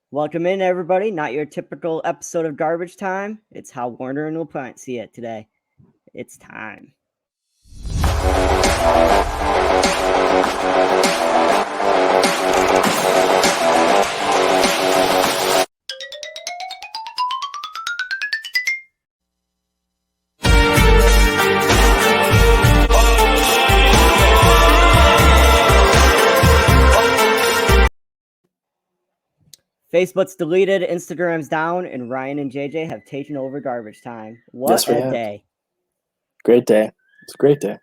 Welcome in, everybody. Not your typical episode of Garbage Time. It's how Warner and LaPointe see it today. It's time. Facebook's deleted, Instagram's down, and Ryan and JJ have taken over Garbage Time. What a day. Great day. It's a great day.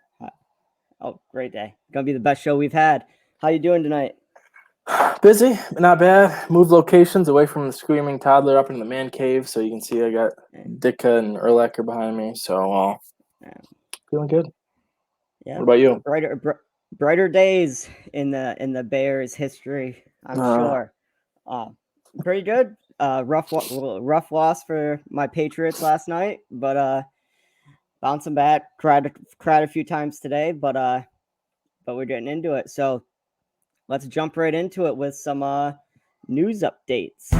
Great day. Gonna be the best show we've had. How you doing tonight? Busy, not bad. Moved locations away from the screaming toddler up into the man cave, so you can see I got Ditka and Urlacher behind me, so feeling good. Yeah. What about you? Brighter days in the Bears' history, I'm sure. Pretty good. Rough loss for my Patriots last night, but bouncing back. Cried a few times today, but we're getting into it. So let's jump right into it with some news updates.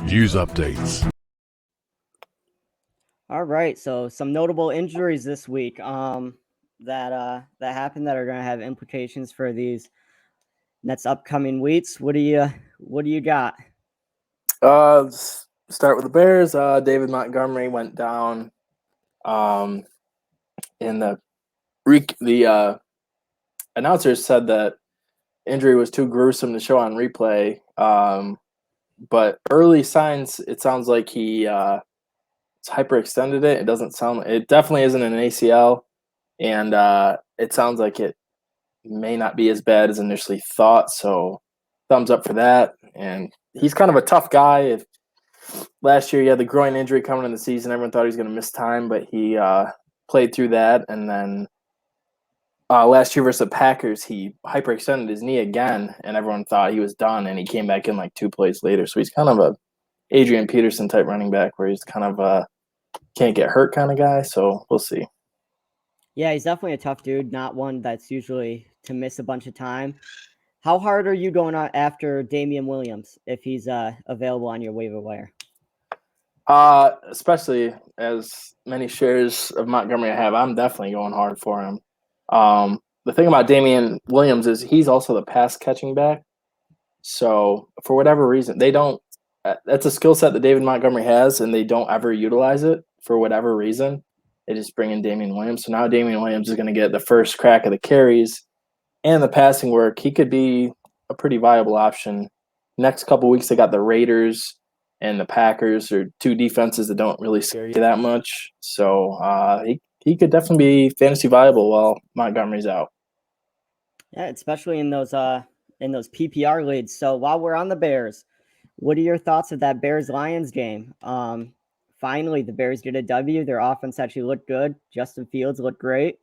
News updates. All right, so some notable injuries this week that happened that are going to have implications for these next upcoming weeks. What do you got? Let's start with the Bears. David Montgomery went down. And the announcers said that injury was too gruesome to show on replay. But early signs, it sounds like he hyperextended it. It definitely isn't an ACL, and it sounds like it may not be as bad as initially thought. So thumbs up for that. And he's kind of a tough guy. Last year he had the groin injury coming in the season, everyone thought he was going to miss time, but he played through that. And then last year versus the Packers, he hyperextended his knee again, and everyone thought he was done, and he came back in like 2 plays later. So he's kind of a Adrian Peterson type running back where he's kind of can't get hurt kind of guy. So we'll see. Yeah, he's definitely a tough dude, not one that's usually to miss a bunch of time. How hard are you going on after Damian Williams if he's available on your waiver wire? Especially as many shares of Montgomery I have, I'm definitely going hard for him. The thing about Damian Williams is he's also the pass catching back. So for whatever reason, they don't. That's a skill set that David Montgomery has, and they don't ever utilize it for whatever reason. They just bring in Damian Williams. So now Damian Williams is going to get the first crack of the carries and the passing work. He could be a pretty viable option. Next couple weeks, they got the Raiders and the Packers, are two defenses that don't really scare you that much. So he could definitely be fantasy viable while Montgomery's out. Yeah, especially in those PPR leads. So while we're on the Bears, what are your thoughts of that Bears-Lions game? Finally, the Bears get a W. Their offense actually looked good. Justin Fields looked great.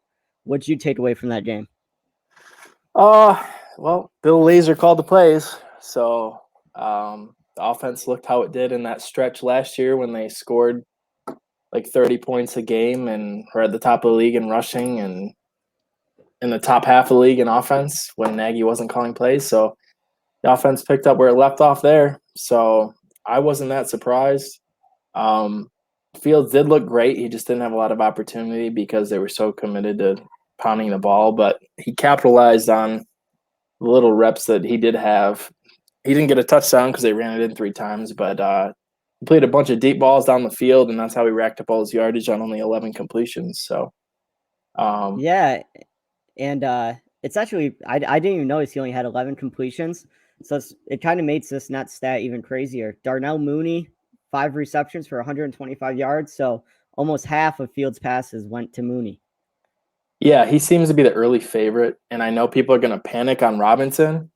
What'd you take away from that game? Well, Bill Laser called the plays. So the offense looked how it did in that stretch last year when they scored like 30 points a game and were at the top of the league in rushing and in the top half of the league in offense when Nagy wasn't calling plays. So the offense picked up where it left off there. So I wasn't that surprised. Fields did look great. He just didn't have a lot of opportunity because they were so committed to pounding the ball, but he capitalized on the little reps that he did have. He didn't get a touchdown because they ran it in 3 times, but he played a bunch of deep balls down the field, and that's how he racked up all his yardage on only 11 completions. So, yeah, and it's actually I didn't even notice he only had 11 completions, so it kind of makes this net stat even crazier. Darnell Mooney, 5 receptions for 125 yards, so almost half of Fields' passes went to Mooney. Yeah, he seems to be the early favorite, and I know people are going to panic on Robinson,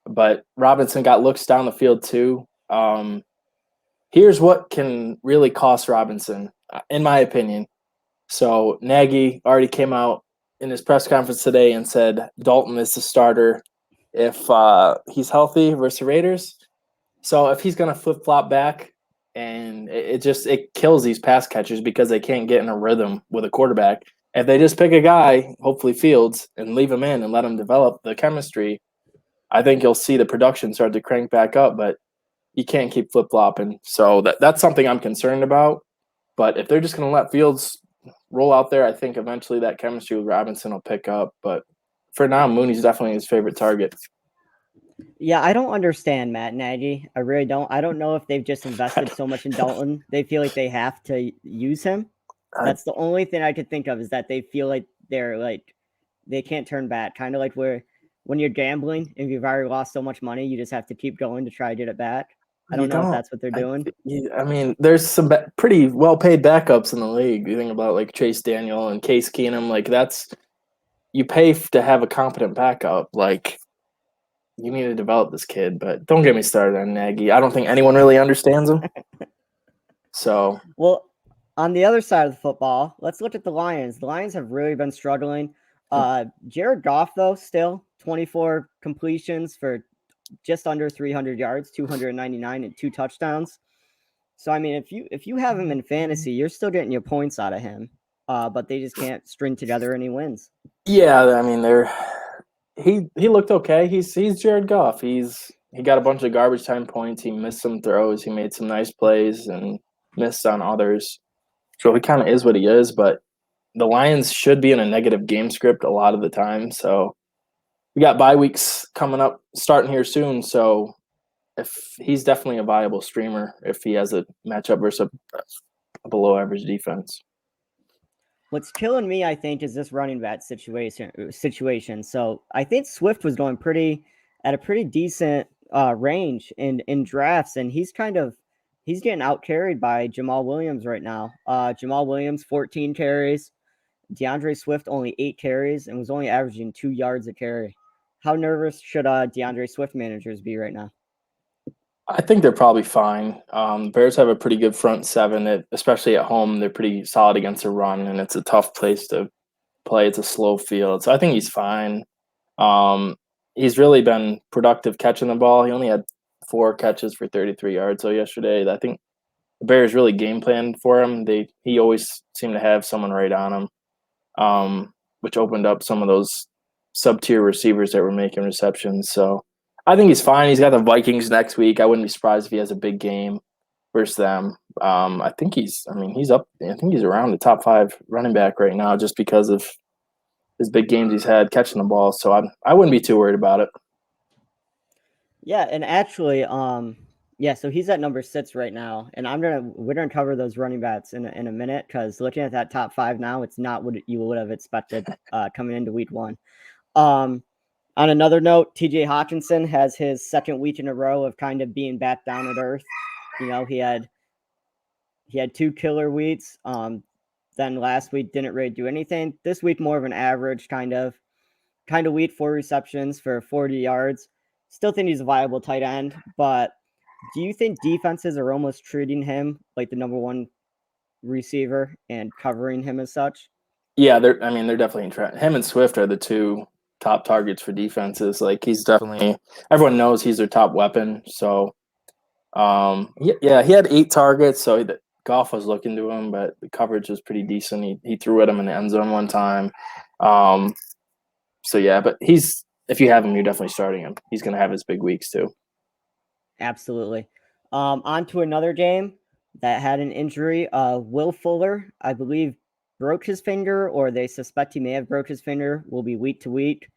but Robinson got looks down the field too. Here's what can really cost Robinson, in my opinion. So Nagy already came out in his press conference today and said Dalton is the starter if he's healthy versus the Raiders. So if he's going to flip-flop back and it kills these pass catchers because they can't get in a rhythm with a quarterback. If they just pick a guy, hopefully Fields, and leave him in and let him develop the chemistry, I think you'll see the production start to crank back up. But you can't keep flip flopping, so that's something I'm concerned about. But if they're just going to let Fields roll out there, I think eventually that chemistry with Robinson will pick up. But for now, Mooney's definitely his favorite target. Yeah, I don't understand Matt Nagy. I really don't. I don't know if they've just invested so much in Dalton. They feel like they have to use him. That's the only thing I could think of, is that they feel like they can't turn back. Kind of like where when you're gambling, if you've already lost so much money, you just have to keep going to try to get it back. I don't know if that's what they're doing. I mean, there's some pretty well-paid backups in the league. You think about like Chase Daniel and Case Keenum. Like you pay to have a competent backup. Like you need to develop this kid. But don't get me started on Nagy. I don't think anyone really understands him. So well, on the other side of the football, let's look at the Lions. The Lions have really been struggling. Jared Goff, though, still 24 completions for just under 300 yards, 299 and 2 touchdowns. So, I mean, if you have him in fantasy, you're still getting your points out of him, but they just can't string together any wins. Yeah, I mean, he looked okay. He's Jared Goff. He got a bunch of garbage time points. He missed some throws. He made some nice plays and missed on others. So he kind of is what he is, but the Lions should be in a negative game script a lot of the time. So we got bye weeks coming up, starting here soon. So if he's definitely a viable streamer if he has a matchup versus a below average defense. What's killing me, I think, is this running back situation. So I think Swift was going at a pretty decent range in drafts, and he's getting out carried by Jamal Williams right now. Jamal Williams 14 carries, DeAndre Swift only 8 carries, and was only averaging 2 yards a carry. How nervous should DeAndre Swift managers be right now? I think they're probably fine. Bears have a pretty good front seven, especially at home. They're pretty solid against the run, and it's a tough place to play. It's a slow field. So I think he's fine. He's really been productive catching the ball. He only had 4 catches for 33 yards. So yesterday, I think the Bears really game planned for him. He always seemed to have someone right on him, which opened up some of those sub-tier receivers that were making receptions. So I think he's fine. He's got the Vikings next week. I wouldn't be surprised if he has a big game versus them. I think he's up. I think he's around the top 5 running back right now just because of his big games he's had catching the ball. So I wouldn't be too worried about it. Yeah, and actually, so he's at number 6 right now, and we're gonna cover those running backs in a minute, because looking at that top 5 now, it's not what you would have expected coming into week 1. On another note, TJ Hawkinson has his 2nd week in a row of kind of being back down at earth. You know, he had 2 killer weeks. Then last week didn't really do anything. This week more of an average kind of week, 4 receptions for 40 yards. Still think he's a viable tight end, but do you think defenses are almost treating him like the number 1 receiver and covering him as such? Yeah, they're definitely him and Swift are the 2 top targets for defenses. Like he's definitely, everyone knows he's their top weapon. So, he had 8 targets. So Goff was looking to him, but the coverage was pretty decent. He threw at him in the end zone one time. So yeah, but if you have him, you're definitely starting him. He's going to have his big weeks too. Absolutely. On to another game that had an injury. Will Fuller, I believe, broke his finger, or they suspect he may have broke his finger, will be week to week.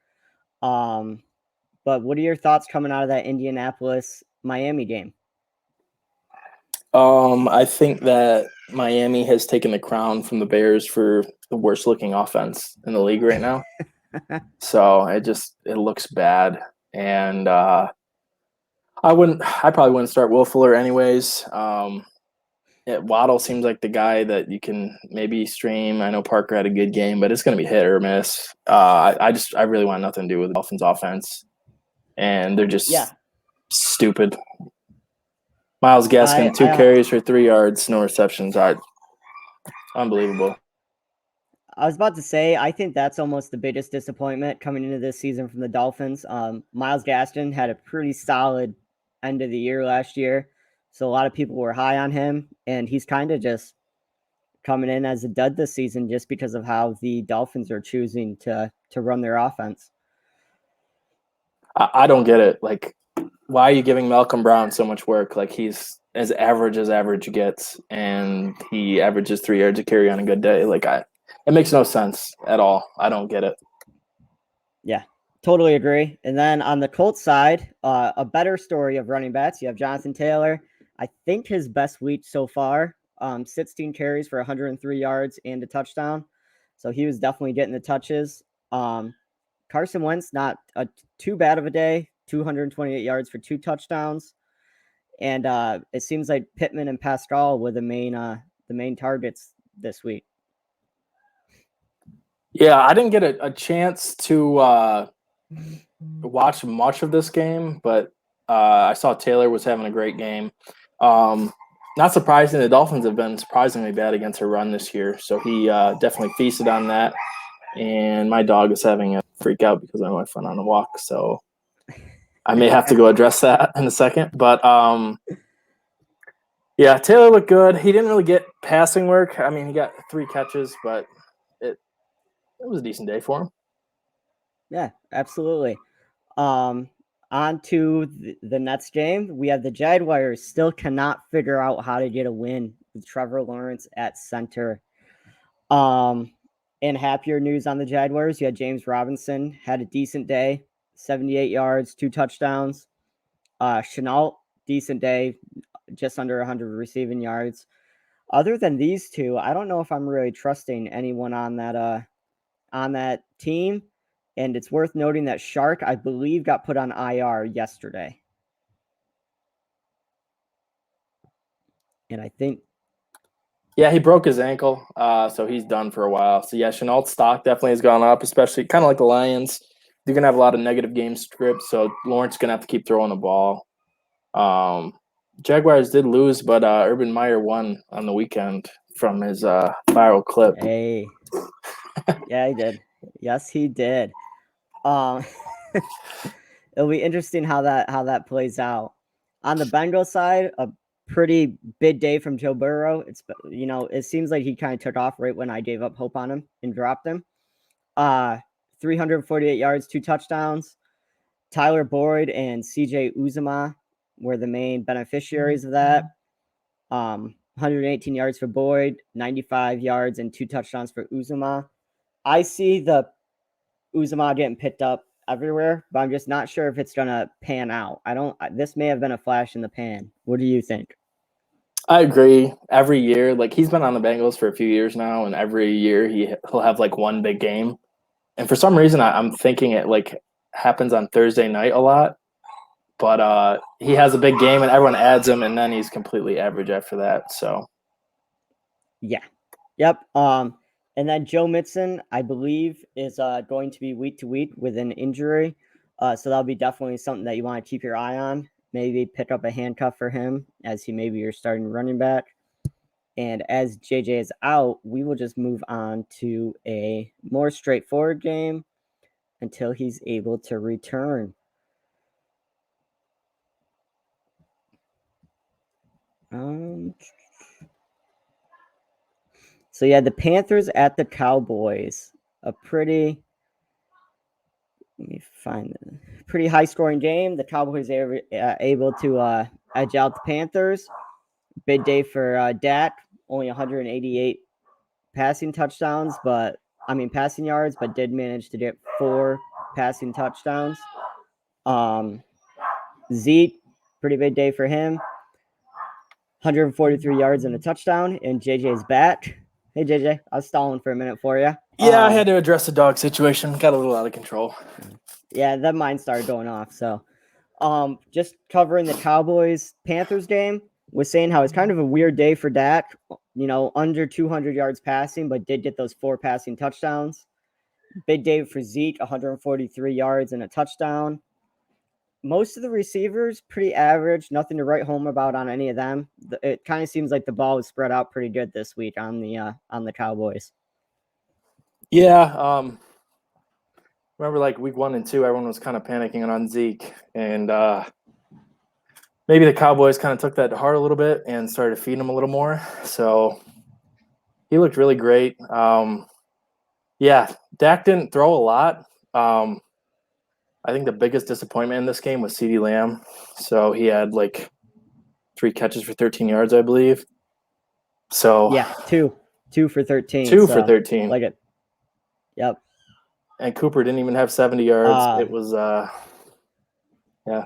But what are your thoughts coming out of that Indianapolis-Miami game? I think that Miami has taken the crown from the Bears for the worst looking offense in the league right now. So it looks bad. And I probably wouldn't start Will Fuller anyways. Waddle seems like the guy that you can maybe stream. I know Parker had a good game, but it's going to be hit or miss. I really want nothing to do with the Dolphins offense, and they're just stupid. Myles Gaskin, 2 carries for 3 yards, no receptions. Unbelievable. I was about to say, I think that's almost the biggest disappointment coming into this season from the Dolphins. Myles Gaskin had a pretty solid end of the year last year. So a lot of people were high on him, and he's kind of just coming in as a dud this season just because of how the Dolphins are choosing to run their offense. I don't get it. Like, why are you giving Malcolm Brown so much work? Like, he's as average gets, and he averages 3 yards a carry on a good day. Like, it makes no sense at all. I don't get it. Yeah, totally agree. And then on the Colts side, a better story of running backs. You have Jonathan Taylor. I think his best week so far, 16 carries for 103 yards and a touchdown. So he was definitely getting the touches. Carson Wentz, not too bad of a day, 228 yards for 2 touchdowns. And it seems like Pittman and Pascal were the main targets this week. Yeah, I didn't get a chance to watch much of this game, but I saw Taylor was having a great game. Not surprising, the Dolphins have been surprisingly bad against a run this year, so he definitely feasted on that. And my dog is having a freak out because I went on a walk, so I may have to go address that in a second. But yeah, Taylor looked good. He didn't really get passing work. I mean, he got 3 catches, but it was a decent day for him. Yeah, absolutely. On to the next game. We have the Jaguars still cannot figure out how to get a win with Trevor Lawrence at center. In happier news on the Jaguars, you had James Robinson had a decent day, 78 yards, 2 touchdowns. Chenault, decent day, just under 100 receiving yards. Other than these two, I don't know if I'm really trusting anyone on that team. And it's worth noting that Shark, I believe, got put on IR yesterday. And I think... Yeah, he broke his ankle, so he's done for a while. So, yeah, Chenault's stock definitely has gone up, especially kind of like the Lions. They're going to have a lot of negative game scripts, so Lawrence is going to have to keep throwing the ball. Jaguars did lose, but Urban Meyer won on the weekend from his viral clip. Hey. Yeah, he did. Yes, he did. It'll be interesting how that plays out. On the Bengals side, a pretty big day from Joe Burrow. It seems like he kind of took off right when I gave up hope on him and dropped him. 348 yards, 2 touchdowns. Tyler Boyd and CJ Uzomah were the main beneficiaries of that. 118 yards for Boyd, 95 yards and 2 touchdowns for Uzomah. I see the Uzomah getting picked up everywhere, but I'm just not sure if it's gonna pan out. This may have been a flash in the pan. What do you think? I agree. Every year, like, he's been on the Bengals for a few years now, and every year he'll have like one big game. And for some reason, I'm thinking it like happens on Thursday night a lot. But he has a big game, and everyone adds him, and then he's completely average after that. So, yeah, yep. And then Joe Mixon, I believe, is going to be week to week with an injury. So that'll be definitely something that you want to keep your eye on. Maybe pick up a handcuff for him as he may be your starting running back. And as JJ is out, we will just move on to a more straightforward game until he's able to return. So yeah, the Panthers at the Cowboys, let me find a pretty high scoring game. The Cowboys are able to edge out the Panthers. Big day for Dak, only 188 passing yards, but did manage to get 4 passing touchdowns. Zeke, pretty big day for him. 143 yards and a touchdown, and JJ's back. Hey, JJ, I was stalling for a minute for you. yeah, I had to address the dog situation. Got a little out of control. Yeah, that mine started going off. So, just covering the Cowboys-Panthers game, was saying how it's kind of a weird day for Dak. Under 200 yards passing, but did get those 4 passing touchdowns. Big day for Zeke, 143 yards and a touchdown. Most of the receivers, pretty average. Nothing to write home about on any of them. It kind of seems like the ball was spread out pretty good this week on the Cowboys. Yeah. Remember, like, week 1 and 2, everyone was kind of panicking on Zeke, and maybe the Cowboys kind of took that to heart a little bit and started to feed him a little more. So he looked really great. Yeah, Dak didn't throw a lot. I think the biggest disappointment in this game was CeeDee Lamb. So he had like 3 catches for 13 yards, I believe. So yeah, two for 13. 2 for 13. Like it. Yep. And Cooper didn't even have 70 yards. It was yeah.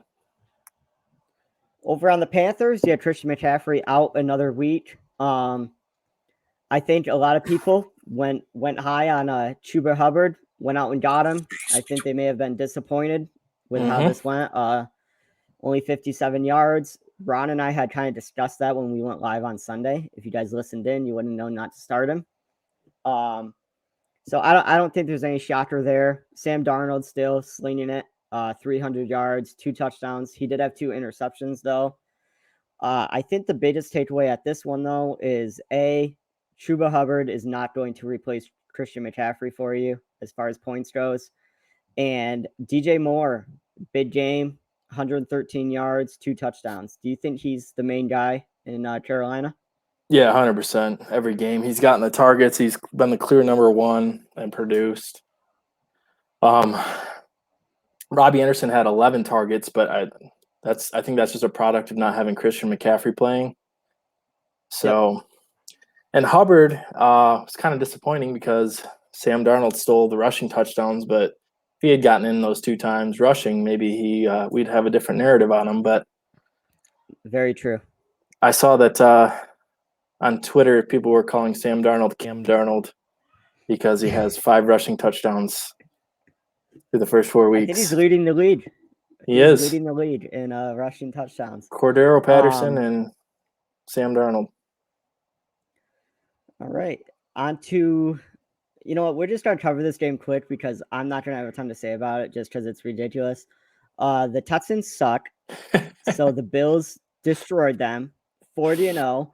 Over on the Panthers, you had Christian McCaffrey out another week. I think a lot of people went high on Chuba Hubbard, went out and got him. I think they may have been disappointed with how this went. Only 57 yards. Ron and I had kind of discussed that when we went live on Sunday. If you guys listened in, you wouldn't know not to start him. So I don't think there's any shocker there. Sam Darnold still slinging it, 300 yards, 2 touchdowns. He did have 2 interceptions though. I think the biggest takeaway at this one though is Chuba Hubbard is not going to replace Christian McCaffrey for you as far as points goes. And DJ Moore, big game, 113 yards, 2 touchdowns. Do you think he's the main guy in Carolina? Yeah, 100%. Every game he's gotten the targets. He's been the clear number 1 and produced. Robbie Anderson had 11 targets, but I think that's just a product of not having Christian McCaffrey playing. So, yep. And Hubbard was kind of disappointing because Sam Darnold stole the rushing touchdowns, but if he had gotten in those 2 times rushing, maybe we'd have a different narrative on him. But very true. I saw that on Twitter people were calling Sam Darnold Cam Darnold because he has 5 rushing touchdowns through the first 4 weeks. I think he's leading the league. He's leading the league in rushing touchdowns. Cordarrelle Patterson and Sam Darnold. All right. On to, you know what? We're just going to cover this game quick because I'm not going to have a ton to say about it just because it's ridiculous. The Texans suck. So the Bills destroyed them 40-0.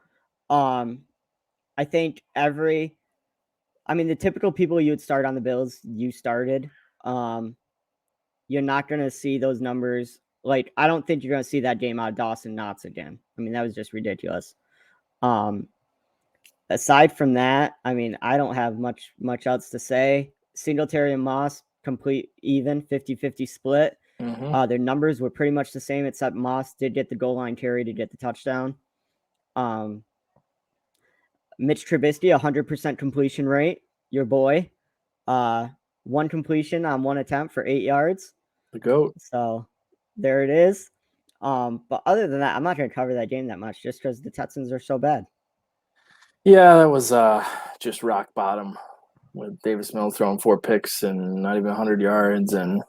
I think the typical people you would start on the Bills, you started. You're not going to see those numbers. Like, I don't think you're going to see that game out of Dawson Knox again. I mean, that was just ridiculous. Aside from that, I mean, I don't have much else to say. Singletary and Moss, complete even, 50-50 split. Mm-hmm. Their numbers were pretty much the same, except Moss did get the goal line carry to get the touchdown. Mitch Trubisky, 100% completion rate, your boy. 1 completion on 1 attempt for 8 yards. The GOAT. So there it is. But other than that, I'm not going to cover that game that much just because the Texans are so bad. Yeah, that was just rock bottom with Davis Mills throwing 4 picks and not even 100 yards. And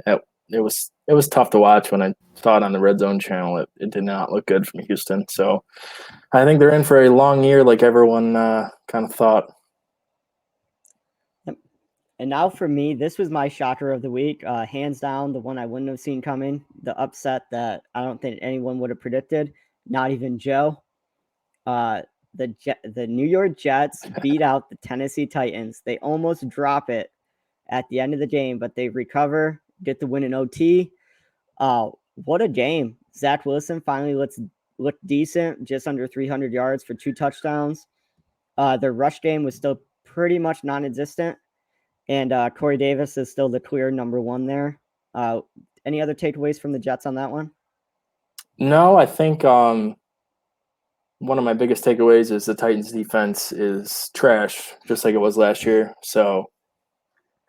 it was tough to watch when I saw it on the Red Zone channel. It did not look good from Houston. So I think they're in for a long year like everyone kind of thought. And now for me, this was my shocker of the week. Hands down, the one I wouldn't have seen coming. The upset that I don't think anyone would have predicted. Not even Joe. The New York Jets beat out the Tennessee Titans. They almost drop it at the end of the game, but they recover, get the win in OT. What a game. Zach Wilson finally look decent, just under 300 yards for 2 touchdowns. Their rush game was still pretty much non-existent. And Corey Davis is still the clear number 1 there. Any other takeaways from the Jets on that one? No, I think one of my biggest takeaways is the Titans defense is trash, just like it was last year. So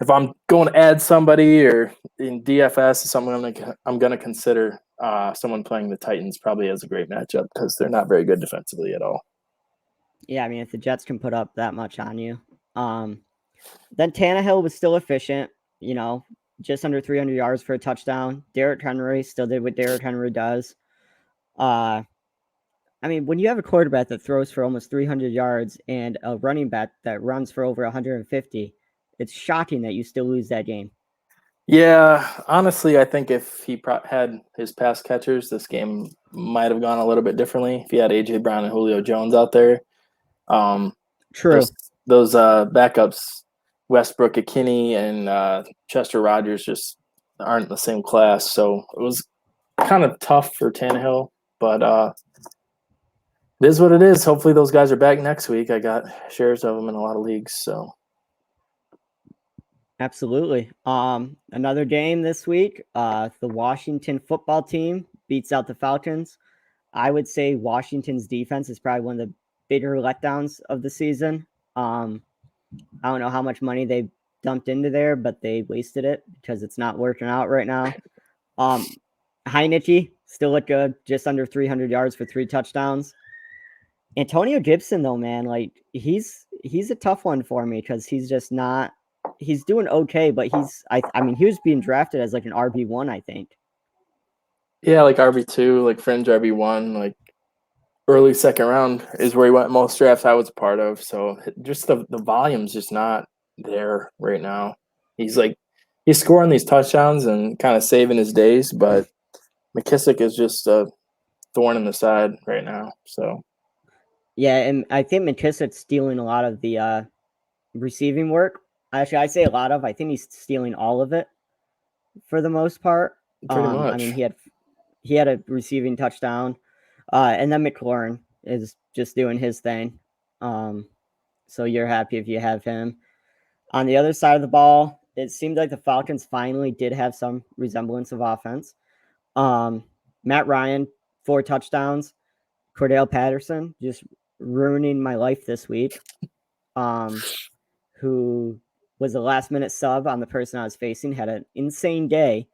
if I'm going to add somebody or in DFS, something I'm going to consider someone playing the Titans probably has a great matchup because they're not very good defensively at all. Yeah, I mean, if the Jets can put up that much on you. Then Tannehill was still efficient, just under 300 yards for a touchdown. Derrick Henry still did what Derrick Henry does. I mean, when you have a quarterback that throws for almost 300 yards and a running back that runs for over 150, it's shocking that you still lose that game. Yeah, honestly, I think if he had his pass catchers, this game might have gone a little bit differently. If he had A.J. Brown and Julio Jones out there. True. Those backups, Westbrook Akini and Chester Rogers, just aren't the same class. So it was kind of tough for Tannehill, but it is what it is. Hopefully those guys are back next week. I got shares of them in a lot of leagues, so. Absolutely. Another game this week. The Washington football team beats out the Falcons. I would say Washington's defense is probably one of the bigger letdowns of the season. I don't know how much money they dumped into there, but they wasted it because it's not working out right now. Heineke still look good, just under 300 yards for 3 touchdowns. Antonio Gibson, though, man, like he's a tough one for me because he's just not. He's doing okay, but I mean, he was being drafted as like an RB1, I think. Yeah, like RB2, like fringe RB1, like early second round is where he went most drafts I was a part of. So just the volume's just not there right now. He's scoring these touchdowns and kind of saving his days, but McKissick is just a thorn in the side right now. So yeah, and I think McKissick's stealing a lot of the receiving work. Actually, I say a lot of. I think he's stealing all of it for the most part. pretty much. I mean, he had a receiving touchdown, and then McLaurin is just doing his thing. So you're happy if you have him. On the other side of the ball, it seemed like the Falcons finally did have some resemblance of offense. Matt Ryan, 4 touchdowns. Cordarrelle Patterson just ruining my life this week. Who was a last-minute sub on the person I was facing, had an insane day.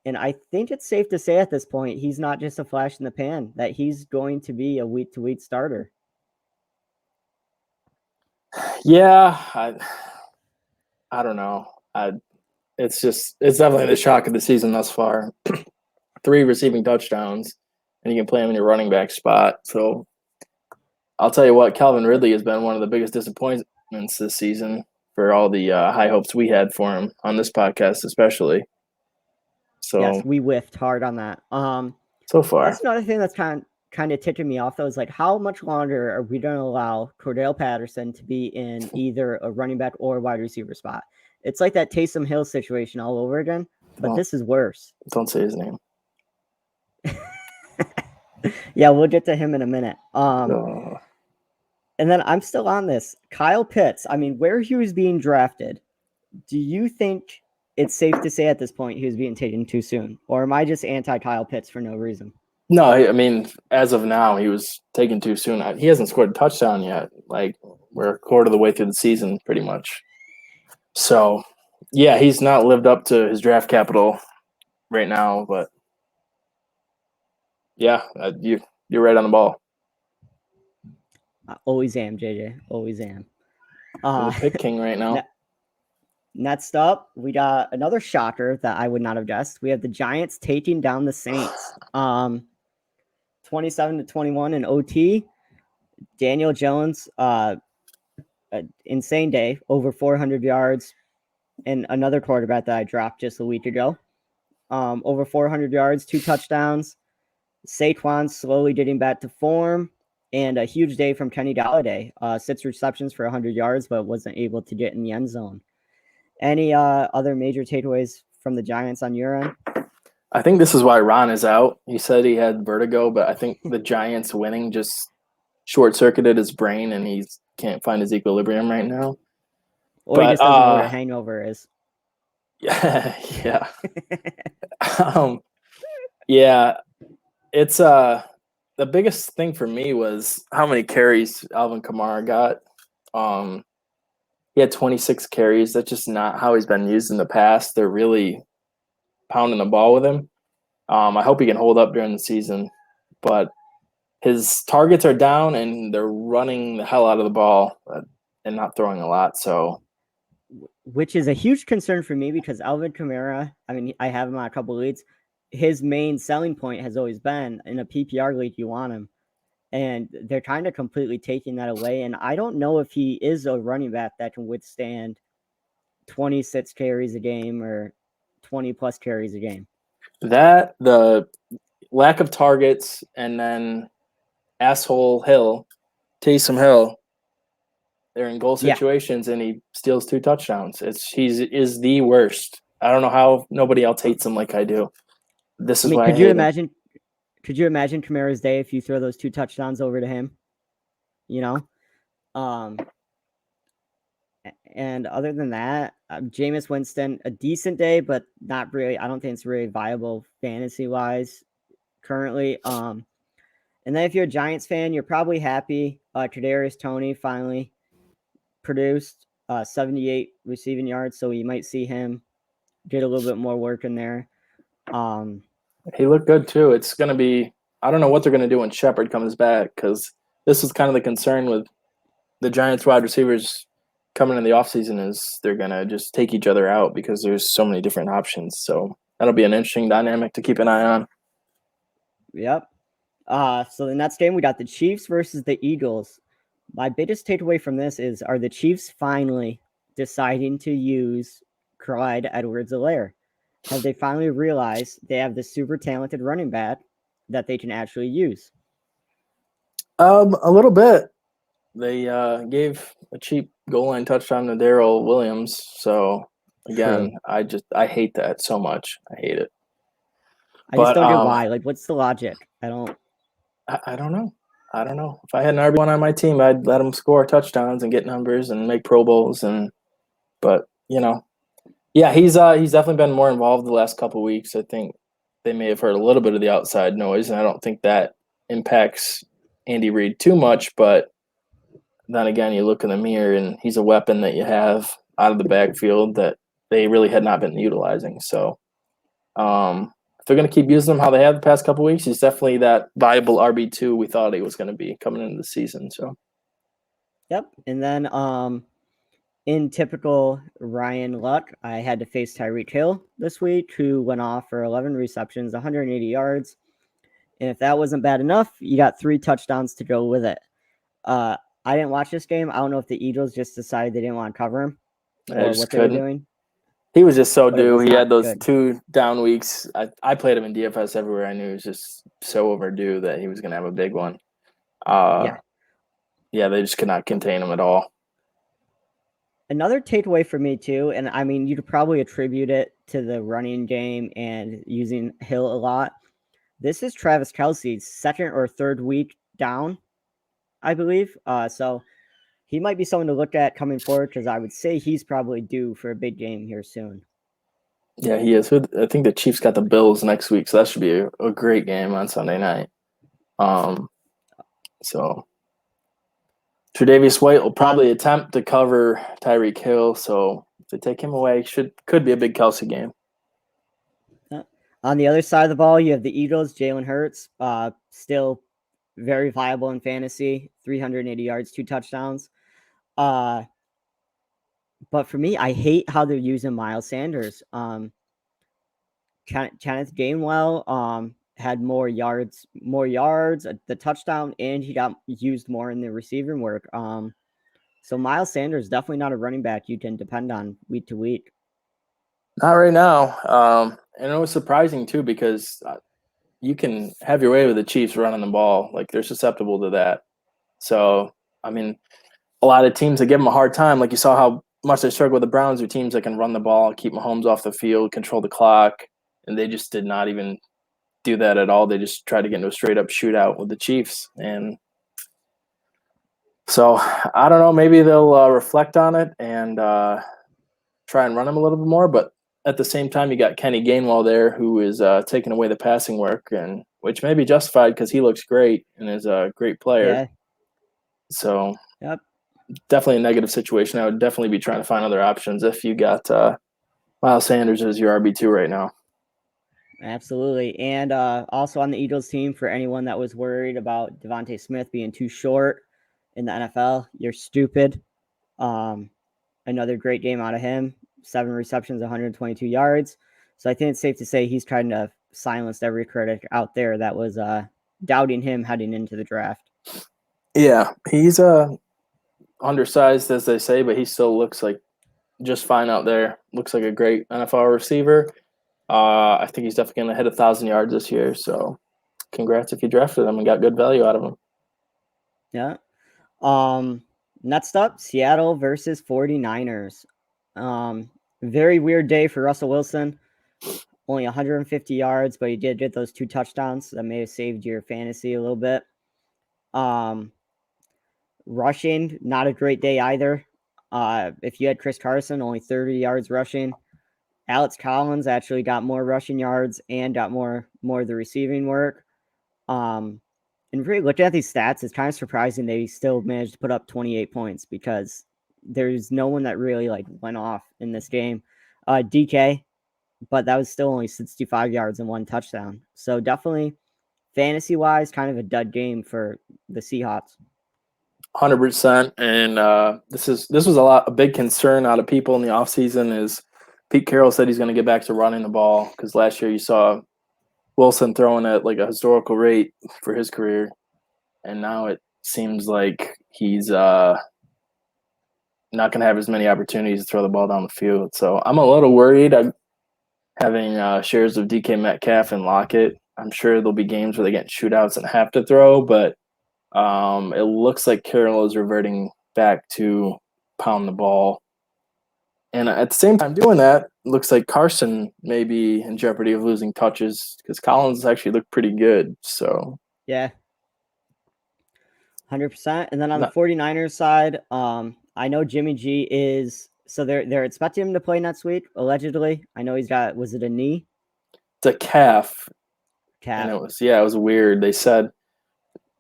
And I think it's safe to say at this point, he's not just a flash in the pan, that he's going to be a week-to-week starter. Yeah, I don't know. It's definitely the shock of the season thus far. 3 receiving touchdowns, and you can play him in your running back spot. So I'll tell you what, Calvin Ridley has been one of the biggest disappointments this season for all the high hopes we had for him on this podcast, especially. So yes, we whiffed hard on that. So far, that's another thing that's kind of ticking me off, though, is like, how much longer are we going to allow Cordarrelle Patterson to be in either a running back or wide receiver spot? It's like that Taysom Hill situation all over again, but this is worse. Don't say his name. Yeah, we'll get to him in a minute. And then I'm still on this. Kyle Pitts, I mean, where he was being drafted, do you think it's safe to say at this point he was being taken too soon? Or am I just anti-Kyle Pitts for no reason? No, I mean, as of now, he was taken too soon. He hasn't scored a touchdown yet. Like, we're a quarter of the way through the season, pretty much. So, yeah, he's not lived up to his draft capital right now, but yeah, you're right on the ball. Always am, JJ. Always am. You're the pick king right now. Next up, we got another shocker that I would not have guessed. We have the Giants taking down the Saints. 27-21 in OT. Daniel Jones, an insane day, over 400 yards. And another quarterback that I dropped just a week ago. Over 400 yards, 2 touchdowns. Saquon slowly getting back to form. And a huge day from Kenny Golladay. 6 receptions for 100 yards, but wasn't able to get in the end zone. Any other major takeaways from the Giants on your end? I think this is why Ron is out. He said he had vertigo, but I think the Giants winning just short-circuited his brain, and he can't find his equilibrium right now. Or he just doesn't know what a hangover is. Yeah. Yeah. It's the biggest thing for me was how many carries Alvin Kamara got. He had 26 carries. That's just not how he's been used in the past. They're really pounding the ball with him. I hope he can hold up during the season, but his targets are down and they're running the hell out of the ball and not throwing a lot. So, which is a huge concern for me because Alvin Kamara, I mean, I have him on a couple of leagues. His main selling point has always been in a PPR league, you want him. And they're kind of completely taking that away. And I don't know if he is a running back that can withstand 26 carries a game or 20 plus carries a game. That, the lack of targets, and then asshole Hill, Taysom Hill, they're in goal situations and he steals 2 touchdowns. He is the worst. I don't know how nobody else hates him like I do. this I is mean, why I could you hate him. imagine? Could you imagine Kamara's day if you throw those 2 touchdowns over to him? You know, um, and other than that, Jameis Winston, a decent day, but not really. I don't think it's really viable fantasy wise currently. And then if you're a Giants fan, you're probably happy. Kadarius Toney finally produced 78 receiving yards, so you might see him get a little bit more work in there. He looked good too. It's going to be, I don't know what they're going to do when Shepard comes back, because this is kind of the concern with the Giants wide receivers coming in the offseason is they're going to just take each other out because there's so many different options. So that'll be an interesting dynamic to keep an eye on. Yep. So the next game, we got the Chiefs versus the Eagles. My biggest takeaway from this is, are the Chiefs finally deciding to use Clyde Edwards-Helaire? Have they finally realized they have the super talented running back that they can actually use? A little bit. They gave a cheap goal line touchdown to Darrell Williams. So again, True. I hate that so much. I hate it. I just don't get why. Like, what's the logic? I don't know. I don't know. If I had an RB1 on my team, I'd let him score touchdowns and get numbers and make Pro Bowls. But yeah, he's definitely been more involved the last couple of weeks. I think they may have heard a little bit of the outside noise, and I don't think that impacts Andy Reid too much. But then again, you look in the mirror, and he's a weapon that you have out of the backfield that they really had not been utilizing. So if they're going to keep using him how they have the past couple of weeks, he's definitely that viable RB2 we thought he was going to be coming into the season. So, Yep. And then in typical Ryan luck, I had to face Tyreek Hill this week, who went off for 11 receptions, 180 yards. And if that wasn't bad enough, you got 3 touchdowns to go with it. I didn't watch this game. I don't know if the Eagles just decided they didn't want to cover him or what they were doing. He was just so due. He had those good. 2 down weeks. I played him in DFS everywhere. I knew he was just so overdue that he was going to have a big one. Yeah, they just could not contain him at all. Another takeaway for me too, and I mean, you could probably attribute it to the running game and using Hill a lot. This is Travis Kelce's 2nd or 3rd week down, I believe. So he might be someone to look at coming forward, because I would say he's probably due for a big game here soon. Yeah, he is. I think the Chiefs got the Bills next week, so that should be a great game on Sunday night. So Tre'Davious White will probably attempt to cover Tyreek Hill, so if they take him away, could be a big Kelce game. On the other side of the ball, you have the Eagles, Jalen Hurts, still very viable in fantasy, 380 yards, 2 touchdowns. But for me, I hate how they're using Miles Sanders. Kenneth Gainwell had more yards, the touchdown, and he got used more in the receiving work. So Miles Sanders definitely not a running back you can depend on week to week. Not right now. And it was surprising too, because you can have your way with the Chiefs running the ball. Like, they're susceptible to that. So, I mean, a lot of teams that give them a hard time, like you saw how much they struggle with the Browns, are teams that can run the ball, keep Mahomes off the field, control the clock, and they just did not even do that at all. They just tried to get into a straight-up shootout with the Chiefs. And so, I don't know, maybe they'll reflect on it and try and run them a little bit more, but at the same time, you got Kenny Gainwell there, who is taking away the passing work, and which may be justified because he looks great and is a great player. Yeah. So, yep. Definitely a negative situation. I would definitely be trying to find other options if you got Miles Sanders as your RB2 right now. Absolutely. And also on the Eagles team, for anyone that was worried about Devontae Smith being too short in the NFL, you're stupid. Another great game out of him. 7 receptions, 122 yards. So I think it's safe to say he's trying to silence every critic out there that was doubting him heading into the draft. Yeah, he's undersized, as they say, but he still looks like just fine out there. Looks like a great NFL receiver. I think he's definitely going to hit 1,000 yards this year. So congrats if you drafted him and got good value out of him. Yeah. Next up, Seattle versus 49ers. Very weird day for Russell Wilson. only 150 yards, but he did get those 2 touchdowns. So that may have saved your fantasy a little bit. Rushing, not a great day either. If you had Chris Carson, only 30 yards rushing. Alex Collins actually got more rushing yards and got more of the receiving work. And really looking at these stats, it's kind of surprising they still managed to put up 28 points because there's no one that really like went off in this game. DK, but that was still only 65 yards and 1 touchdown. So definitely fantasy wise, kind of a dud game for the Seahawks. 100%. And this was a big concern out of people in the offseason is Pete Carroll said he's going to get back to running the ball because last year you saw Wilson throwing at like a historical rate for his career. And now it seems like he's not going to have as many opportunities to throw the ball down the field. So I'm a little worried. I'm having shares of DK Metcalf and Lockett. I'm sure there'll be games where they get shootouts and have to throw, but it looks like Carroll is reverting back to pound the ball. And at the same time doing that, it looks like Carson may be in jeopardy of losing touches because Collins actually looked pretty good. So yeah, 100%. And then on the 49ers side, I know Jimmy G is – so they're expecting him to play next week, allegedly. I know he's got – was it a knee? It's a calf. Calf. And it was weird. They said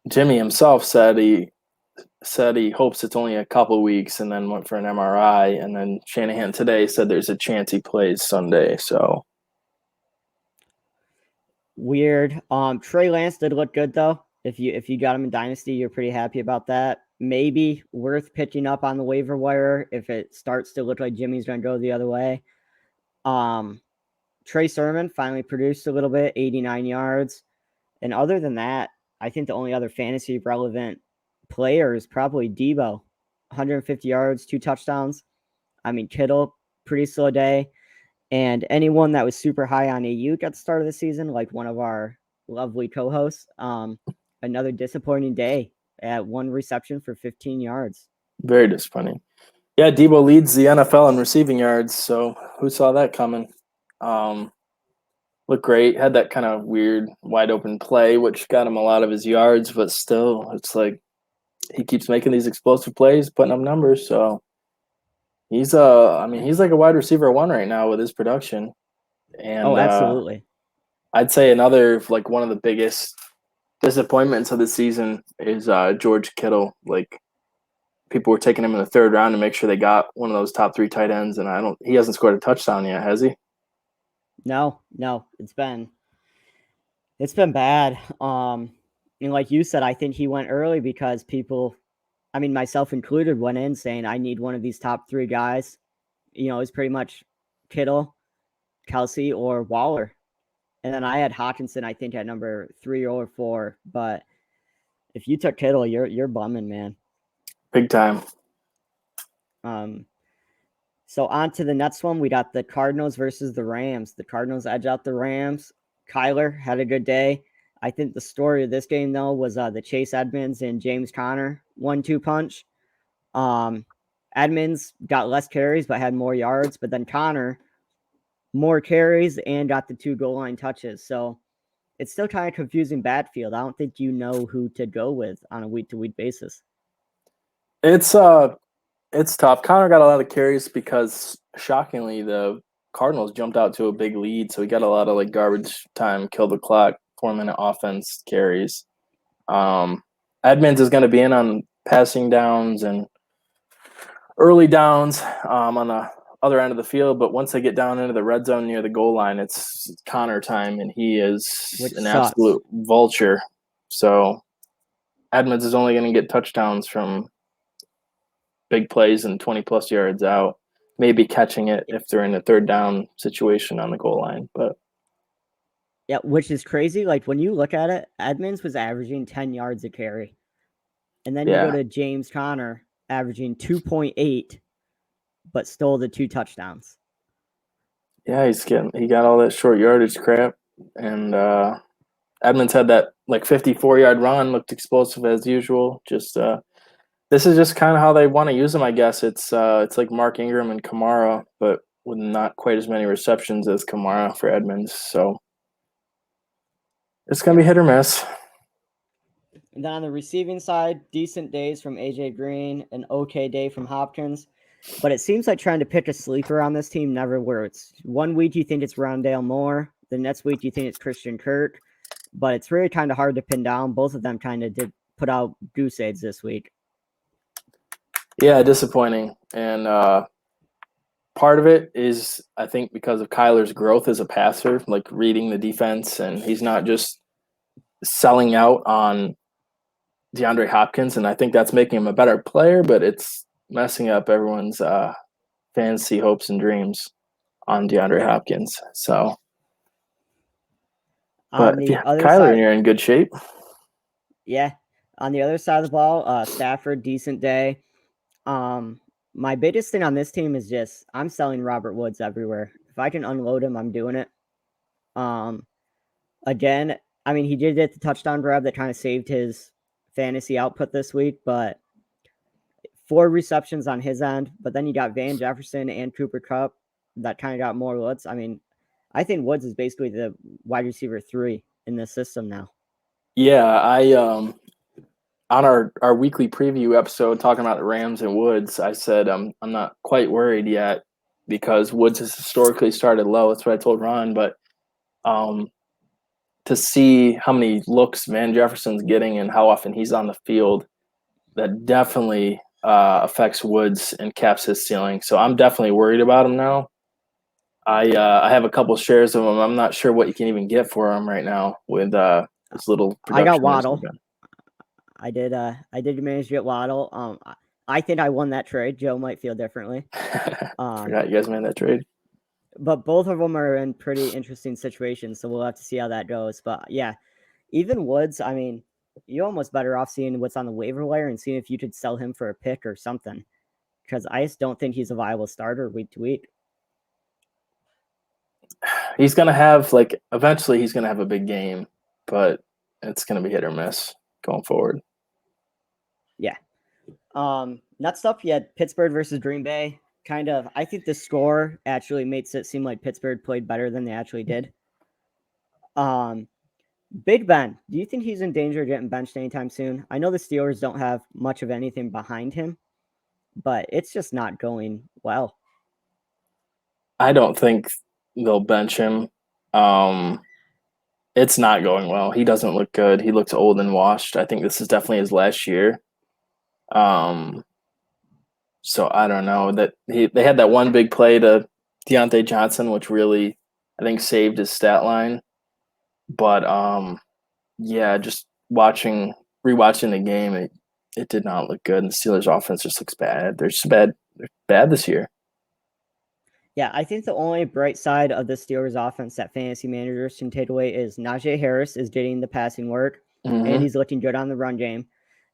Jimmy himself said he hopes it's only a couple weeks and then went for an MRI. And then Shanahan today said there's a chance he plays Sunday. So weird. Trey Lance did look good though. If you got him in Dynasty, you're pretty happy about that. Maybe worth pitching up on the waiver wire if it starts to look like Jimmy's going to go the other way. Trey Sermon finally produced a little bit, 89 yards. And other than that, I think the only other fantasy relevant player is probably Deebo, 150 yards, 2 touchdowns. I mean, Kittle, pretty slow day. And anyone that was super high on Ayuk at the start of the season, like one of our lovely co-hosts, another disappointing day at 1 reception for 15 yards. Very disappointing. Yeah, Deebo leads the NFL in receiving yards, so who saw that coming? Looked great. Had that kind of weird wide open play, which got him a lot of his yards, but still, it's like he keeps making these explosive plays, putting up numbers. So he's like a wide receiver 1 right now with his production. And absolutely. I'd say another like one of the biggest disappointments of the season is George Kittle. Like people were taking him in the 3rd round to make sure they got one of those top 3 tight ends, and he hasn't scored a touchdown yet, has he? No, it's been bad. And like you said, I think he went early because people, I mean, myself included, went in saying I need one of these top 3 guys. It's pretty much Kittle, Kelsey, or Waller. And then I had Hawkinson, I think, at number 3 or 4. But if you took Kittle, you're bumming, man. Big time. So on to the next one, we got the Cardinals versus the Rams. The Cardinals edge out the Rams. Kyler had a good day. I think the story of this game, though, was the Chase Edmonds and James Conner 1-2 punch. Edmonds got less carries but had more yards, but then Conner more carries and got the 2 goal line touches. So it's still kind of confusing backfield. I don't think you know who to go with on a week-to-week basis. It's tough. Connor got a lot of carries because, shockingly, the Cardinals jumped out to a big lead, so he got a lot of like garbage time, kill the clock, 4-minute offense carries. Edmonds is going to be in on passing downs and early downs on the other end of the field, but once they get down into the red zone near the goal line, it's Connor time, and he is absolute vulture. So Edmonds is only going to get touchdowns from big plays and 20-plus yards out, maybe catching it if they're in a 3rd down situation on the goal line. But yeah, which is crazy. Like when you look at it, Edmonds was averaging 10 yards a carry. And then you go to James Conner averaging 2.8, but stole the 2 touchdowns. Yeah, he got all that short yardage crap. And Edmonds had that like 54-yard run, looked explosive as usual. Just this is just kind of how they want to use him, I guess. It's like Mark Ingram and Kamara, but with not quite as many receptions as Kamara for Edmonds. So it's going to be hit or miss. And then on the receiving side, decent days from AJ Green, an okay day from Hopkins. But it seems like trying to pick a sleeper on this team never works. One week you think it's Rondale Moore. The next week you think it's Christian Kirk. But it's really kind of hard to pin down. Both of them kind of did put out goose eggs this week. Yeah, disappointing. And part of it is, I think, because of Kyler's growth as a passer, like reading the defense, and he's not just selling out on DeAndre Hopkins, and I think that's making him a better player, but it's messing up everyone's fantasy hopes and dreams on DeAndre Hopkins. So, but yeah, Kyler, you're in good shape. Yeah. On the other side of the ball, Stafford, decent day. My biggest thing on this team is just I'm selling Robert Woods everywhere. If I can unload him, I'm doing it. Again, I mean, he did get the touchdown grab that kind of saved his fantasy output this week, but 4 receptions on his end. But then you got Van Jefferson and Cooper Kupp that kind of got more looks. I mean, I think Woods is basically the wide receiver 3 in this system now. Yeah, I on our weekly preview episode talking about the Rams and Woods, I said I'm not quite worried yet because Woods has historically started low. That's what I told Ron. But to see how many looks Van Jefferson's getting and how often he's on the field, that definitely affects Woods and caps his ceiling. So I'm definitely worried about him now. I have a couple shares of him. I'm not sure what you can even get for him right now with this little production. I got Waddle. I did manage to get Waddle. I think I won that trade. Joe might feel differently. Forgot you guys made that trade. But both of them are in pretty interesting situations, so we'll have to see how that goes. But yeah, even Woods, I mean, you're almost better off seeing what's on the waiver wire and seeing if you could sell him for a pick or something. Because I just don't think he's a viable starter week to week. He's going to have, eventually he's going to have a big game, but it's going to be hit or miss going forward. Yeah. Next up, you had Pittsburgh versus Green Bay. I think the score actually makes it seem like Pittsburgh played better than they actually did. Big Ben, do you think he's in danger of getting benched anytime soon? I know the Steelers don't have much of anything behind him, but it's just not going well. I don't think they'll bench him. It's not going well. He doesn't look good. He looks old and washed. I think this is definitely his last year. So I don't know that they had that one big play to Deontay Johnson, which really I think saved his stat line. But yeah, just rewatching the game, it did not look good. And the Steelers' offense just looks bad. They're just bad. They're bad this year. Yeah, I think the only bright side of the Steelers' offense that fantasy managers can take away is Najee Harris is getting the passing work, and he's looking good on the run game.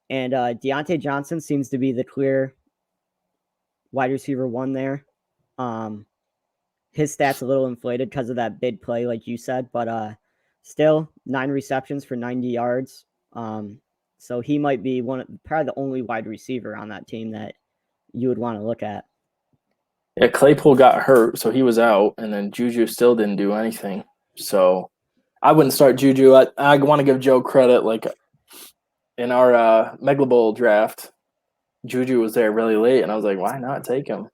And Deontay Johnson seems to be the clear wide receiver 1 there. His stats a little inflated because of that big play, like you said, but still 9 receptions for 90 yards. So he might be probably the only wide receiver on that team that you would want to look at. Yeah, Claypool got hurt, so he was out, and then Juju still didn't do anything. So I wouldn't start Juju. I want to give Joe credit. Like in our Mega Bowl draft, Juju was there really late, and I was like, why not take him?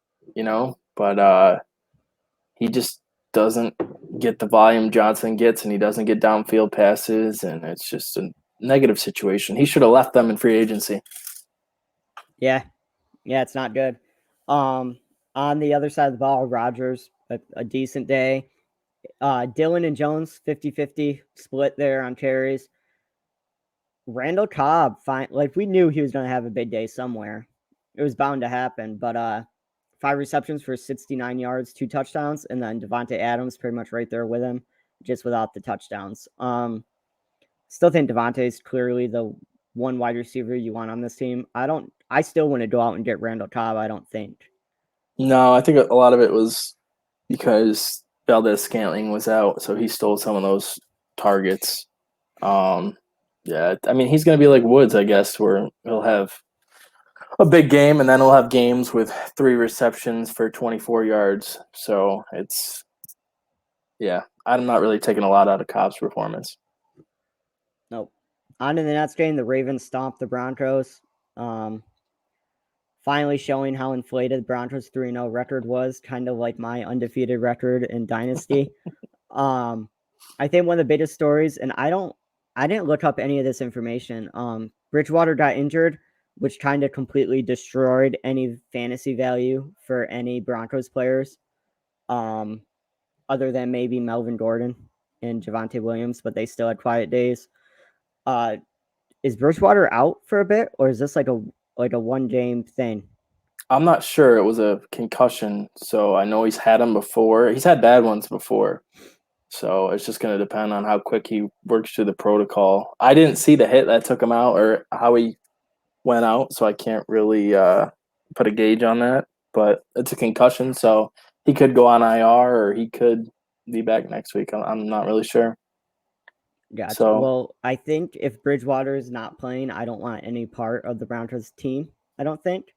But he just doesn't get the volume Johnson gets, and he doesn't get downfield passes, and it's just a negative situation. He should have left them in free agency. Yeah, it's not good. On the other side of the ball, Rodgers, a decent day. Dillon and Jones, 50-50 split there on carries. Randall Cobb, fine. Like, we knew he was going to have a big day somewhere. It was bound to happen, but 5 receptions for 69 yards, 2 touchdowns, and then Devontae Adams pretty much right there with him, just without the touchdowns. Still think Devontae's clearly the one wide receiver you want on this team. I still want to go out and get Randall Cobb, I don't think. No, I think a lot of it was because Valdez-Scantling was out, so he stole some of those targets. Yeah, I mean, he's going to be like Woods, I guess, where he'll have a big game, and then we'll have games with 3 receptions for 24 yards. So it's, yeah, I'm not really taking a lot out of Cobb's performance. Nope. On to the next game, the Ravens stomped the Broncos. Finally showing how inflated the Broncos 3-0 record was, kind of like my undefeated record in Dynasty. I think one of the biggest stories, and I didn't look up any of this information. Bridgewater got injured, which kind of completely destroyed any fantasy value for any Broncos players, other than maybe Melvin Gordon and Javonte Williams, but they still had quiet days. Is Bridgewater out for a bit, or is this like a 1-game thing? I'm not sure. It was a concussion, so I know he's had them before. He's had bad ones before. So it's just going to depend on how quick he works through the protocol. I didn't see the hit that took him out or how he went out, so I can't really put a gauge on that. But it's a concussion, so he could go on IR or he could be back next week. I'm not really sure. Gotcha. So, well, I think if Bridgewater is not playing, I don't want any part of the Broncos team. I don't think.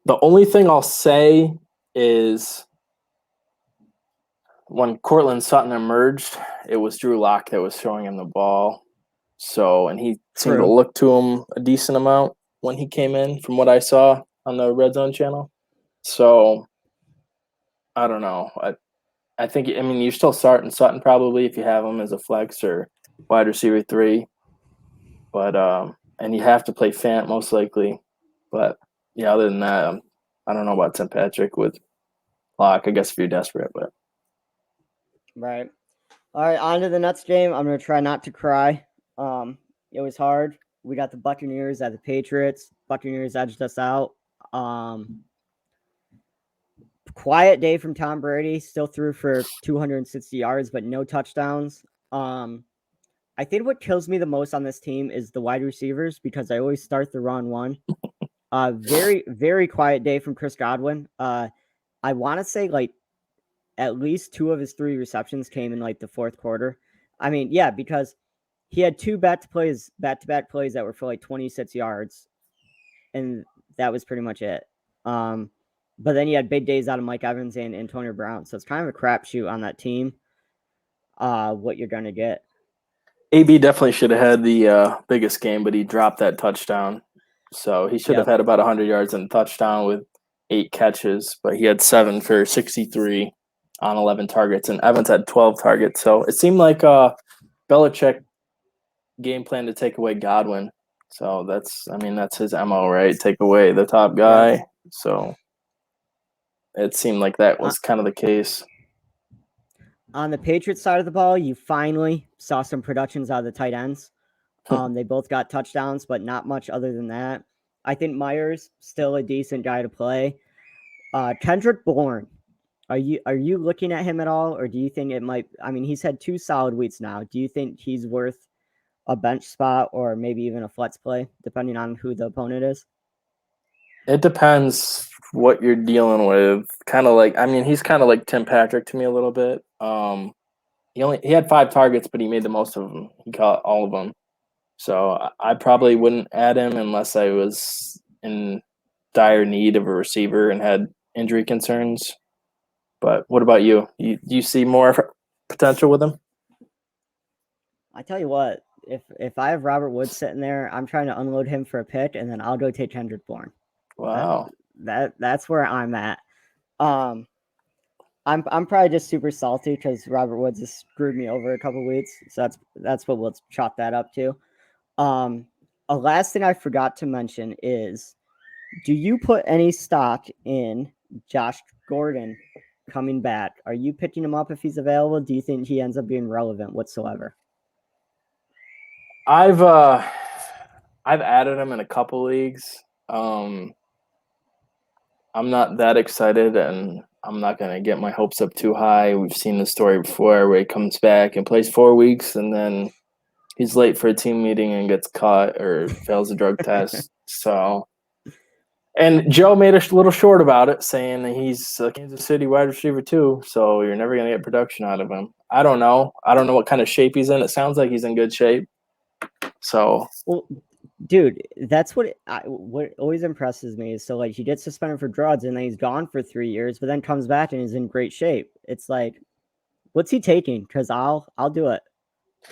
the only thing I'll say is when Cortland Sutton emerged, it was Drew Lock that was throwing him the ball. So, and he seemed to look to him a decent amount when he came in, from what I saw on the Red Zone channel. So, I don't know. I think, I mean, you're still starting Sutton probably if you have him as a flex or wide receiver 3. But, and you have to play Fant most likely. But, yeah, other than that, I don't know about Tim Patrick with Lock. I guess if you're desperate, but. Right. All right, on to the next game. I'm going to try not to cry. It was hard. We got the Buccaneers at the Patriots. Buccaneers edged us out. Quiet day from Tom Brady. Still threw for 260 yards, but no touchdowns. I think what kills me the most on this team is the wide receivers because I always start the wrong one. Very, very quiet day from Chris Godwin. I want to say like at least 2 of his 3 receptions came in like the fourth quarter. I mean, yeah, because he had 2 back-to-back plays that were for like 26 yards, and that was pretty much it. But then he had big days out of Mike Evans and Antonio Brown, so it's kind of a crapshoot on that team. What you're gonna get. AB definitely should have had the biggest game, but he dropped that touchdown. So he should have had about 100 yards and a touchdown with 8 catches, but he had 7 for 63 on 11 targets, and Evans had 12 targets. So it seemed like Belichick game plan to take away Godwin. So that's his MO, right? Take away the top guy. Yeah. So it seemed like that was kind of the case. On the Patriots side of the ball, you finally saw some productions out of the tight ends. They both got touchdowns, but not much other than that. I think Myers still a decent guy to play. Kendrick Bourne, are you looking at him at all, or do you think it might? I mean, he's had 2 solid weeks now. Do you think he's worth a bench spot or maybe even a flex play, depending on who the opponent is? It depends what you're dealing with. Kind of like, I mean, he's kind of like Tim Patrick to me a little bit. He had 5 targets, but he made the most of them. He caught all of them. So I probably wouldn't add him unless I was in dire need of a receiver and had injury concerns. But what about you? Do you see more potential with him? I tell you what, if I have Robert Woods sitting there, I'm trying to unload him for a pick, and then I'll go take Kendrick Bourne. Wow, that's where I'm at. I'm probably just super salty because Robert Woods has screwed me over a couple weeks, so that's what we'll chalk that up to. A last thing I forgot to mention is, do you put any stock in Josh Gordon coming back? Are you picking him up if he's available? Do you think he ends up being relevant whatsoever? I've added him in a couple leagues. I'm not that excited, and I'm not going to get my hopes up too high. We've seen the story before where he comes back and plays 4 weeks, and then he's late for a team meeting and gets caught or fails a drug test. So, and Joe made a little short about it, saying that he's a Kansas City wide receiver too, so you're never going to get production out of him. I don't know. I don't know what kind of shape he's in. It sounds like he's in good shape. So, well, Dude, that's what always impresses me is so like he gets suspended for drugs and then he's gone for 3 years, but then comes back and is in great shape. It's like, what's he taking? Because I'll do it.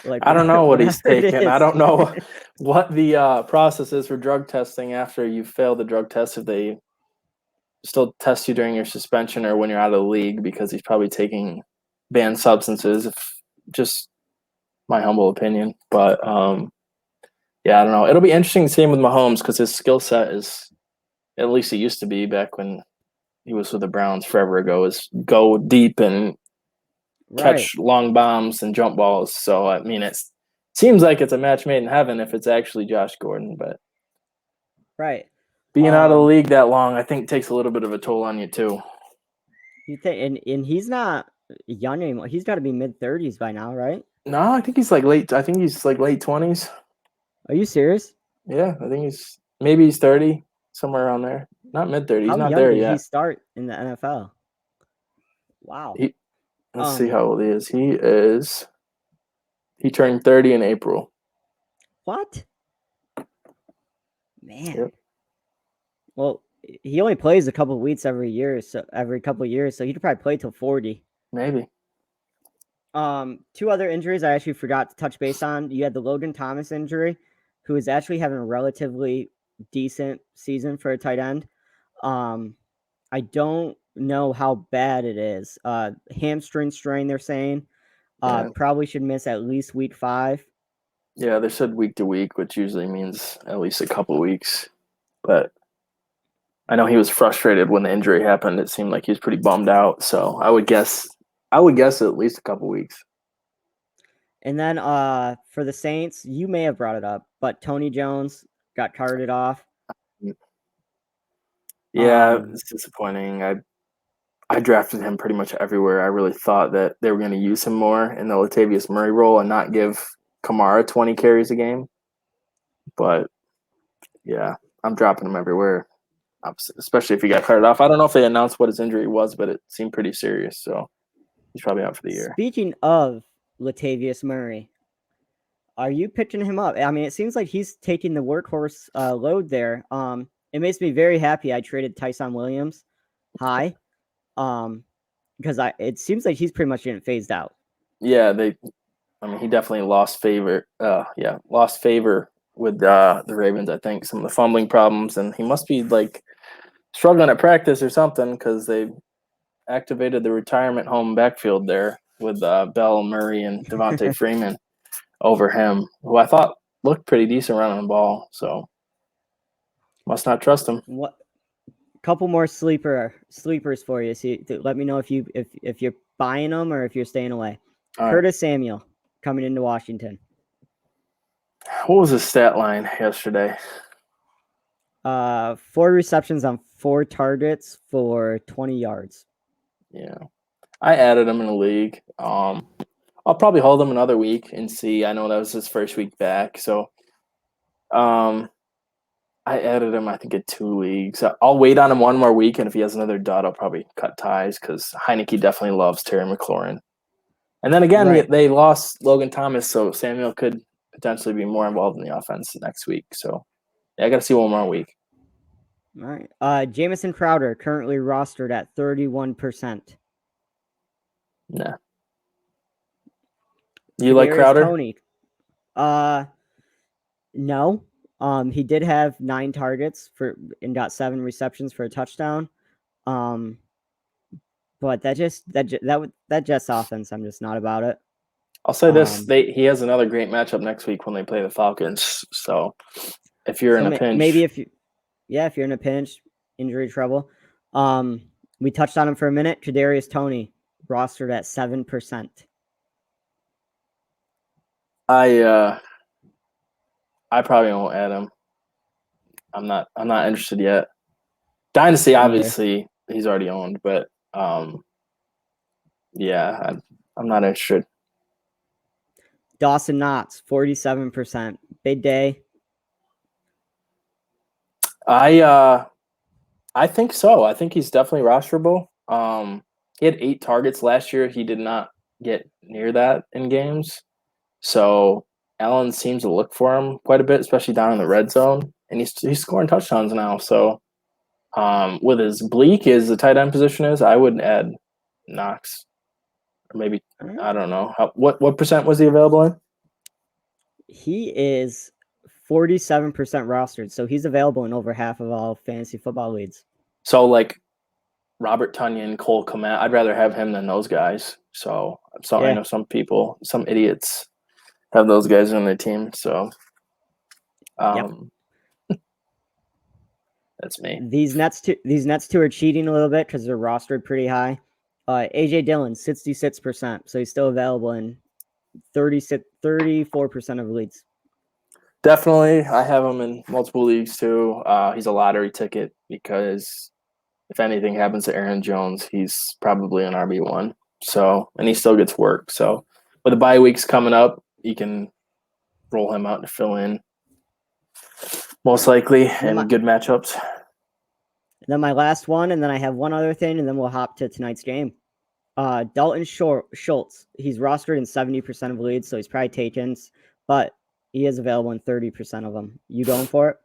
Like I don't know what he's whatever it taking. I is. don't know what the process is for drug testing after you fail the drug test, if they still test you during your suspension or when you're out of the league, because he's probably taking banned substances, if just my humble opinion. But yeah, I don't know. It'll be interesting to see him with Mahomes because his skill set is, at least it used to be back when he was with the Browns forever ago, is go deep and catch long bombs and jump balls. So, I mean, it seems like it's a match made in heaven if it's actually Josh Gordon. But Right. being out of the league that long, I think, takes a little bit of a toll on you too. You think, and he's not young anymore. He's got to be mid-30s by now, right? No, I think he's like late. I think he's like late 20s. Are you serious? Yeah, I think he's 30, somewhere around there. Not mid-30s. He's How not young there did yet. he start in the NFL? Wow. Let's see how old he is. He turned 30 in April. What? Man. Yep. Well, he only plays a couple of weeks every couple of years, so he could probably play till 40. Maybe. Two other injuries I actually forgot to touch base on. You had the Logan Thomas injury, who is actually having a relatively decent season for a tight end. I don't know how bad it is. Hamstring strain, they're saying. Probably should miss at least week 5. Yeah, they said week to week, which usually means at least a couple weeks. But I know he was frustrated when the injury happened. It seemed like he was pretty bummed out. So I would guess at least a couple weeks. And then for the Saints, you may have brought it up, but Tony Jones got carted off. Yeah, it's disappointing. I drafted him pretty much everywhere. I really thought that they were going to use him more in the Latavius Murray role and not give Kamara 20 carries a game. But yeah, I'm dropping him everywhere, especially if he got carted off. I don't know if they announced what his injury was, but it seemed pretty serious. So he's probably out for the year. Speaking of Latavius Murray, are you picking him up? I mean, it seems like he's taking the workhorse load there. It makes me very happy I traded Tyson Williams high, because it seems like he's pretty much getting phased out. Yeah, he definitely lost favor. Lost favor with the Ravens. I think some of the fumbling problems, and he must be like struggling at practice or something because they activated the retirement home backfield there with Bell, Murray, and Devontae Freeman over him, who I thought looked pretty decent running the ball. So must not trust him. What? Couple more sleepers for you. See, let me know if you're buying them or if you're staying away. Curtis Samuel coming into Washington. What was his stat line yesterday? 4 receptions on 4 targets for 20 yards. Yeah, I added him in the league. I'll probably hold him another week and see. I know that was his first week back, so I added him, I think, in 2 leagues. I'll wait on him one more week, and if he has another dud, I'll probably cut ties because Heineke definitely loves Terry McLaurin. And then again, they lost Logan Thomas, so Samuel could potentially be more involved in the offense next week. So yeah, I got to see one more week. All right. Jamison Crowder currently rostered at 31%. Nah. You like Crowder? Tony. No. He did have 9 targets and got 7 receptions for a touchdown. But that Jets offense, I'm just not about it. I'll say this: he has another great matchup next week when they play the Falcons. So if you're in a pinch, maybe if you're in a pinch, injury trouble. We touched on him for a minute. Kadarius Toney rostered at 7%. I probably won't add him. I'm not interested yet. Dynasty, obviously, he's already owned, but yeah, I'm not interested. Dawson Knox, 47%. Big day. I think so. I think he's definitely rosterable. He had 8 targets last year. He did not get near that in games. So, Allen seems to look for him quite a bit, especially down in the red zone, and he's scoring touchdowns now. So, with as bleak as the tight end position is, I would add Knox, or maybe I don't know what percent was he available in? He is 47% rostered, so he's available in over half of all fantasy football leagues. So like Robert Tonyan, Cole Kmet, I'd rather have him than those guys. So I know some people, some idiots have those guys on their team. So that's me. These next two are cheating a little bit because they're rostered pretty high. AJ Dillon, 66%, so he's still available in 34% of leagues. Definitely, I have him in multiple leagues too. He's a lottery ticket because if anything happens to Aaron Jones, he's probably an RB1. So, and he still gets work. So, with the bye weeks coming up, you can roll him out to fill in, most likely, and good matchups. And then my last one, and then I have one other thing, and then we'll hop to tonight's game. Dalton Schultz. He's rostered in 70% of leagues, so he's probably taken, but he is available in 30% of them. You going for it?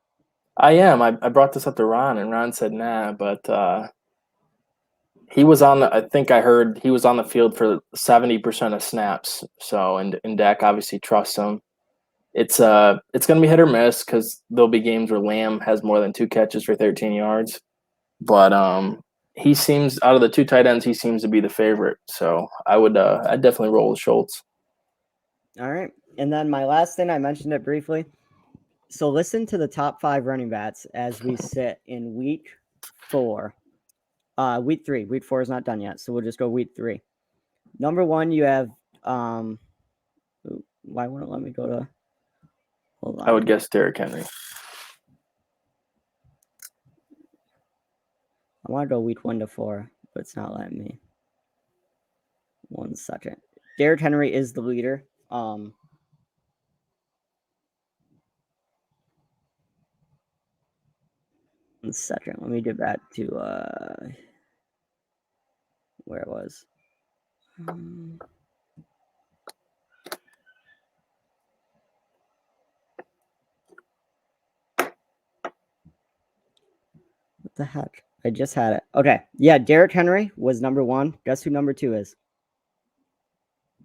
I am. I brought this up to Ron, and Ron said nah, but he was on the. I think I heard he was on the field for 70% of snaps. So, and Dak obviously trusts him. It's going to be hit or miss because there'll be games where Lamb has more than 2 catches for 13 yards, but he seems out of the 2 tight ends, he seems to be the favorite. So I'd definitely roll with Schultz. All right, and then my last thing, I mentioned it briefly. So listen to the top 5 running backs as we sit in week 4. Week 3. Week 4 is not done yet, so we'll just go week 3. Number 1, you have why won't it let me go to? Hold on. I would guess Derrick Henry. I want to go week 1 to 4, but it's not letting me. 1 second. Derrick Henry is the leader. 1 second. Let me get back to where it was. What the heck? I just had it. Okay. Yeah, Derrick Henry was number 1. Guess who number 2 is?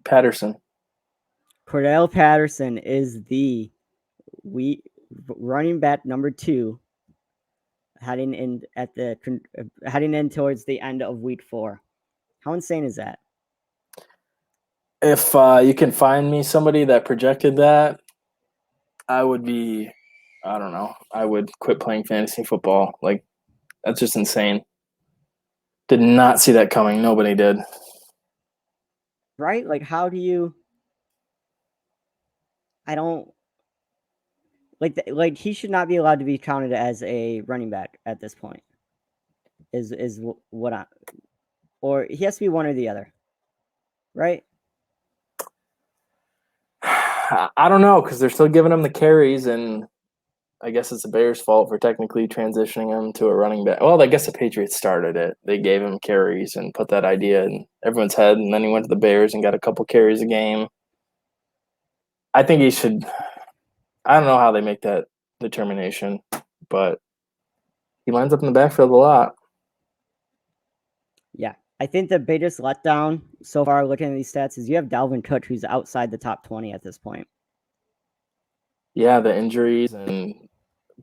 Patterson. Cordarrelle Patterson is the running back number 2 heading in towards the end of week 4. How insane is that? If you can find me somebody that projected that, I would be, I don't know, I would quit playing fantasy football. Like, that's just insane. Did not see that coming. Nobody did. Right? Like, how do you? I don't like he should not be allowed to be counted as a running back at this point. Is what I, or he has to be one or the other, right? I don't know because they're still giving him the carries, and I guess it's the Bears' fault for technically transitioning him to a running back. Well, I guess the Patriots started it. They gave him carries and put that idea in everyone's head, and then he went to the Bears and got a couple carries a game. I think he should. I don't know how they make that determination, but he lines up in the backfield a lot. Yeah. I think the biggest letdown so far looking at these stats is you have Dalvin Cook, who's outside the top 20 at this point. Yeah, the injuries and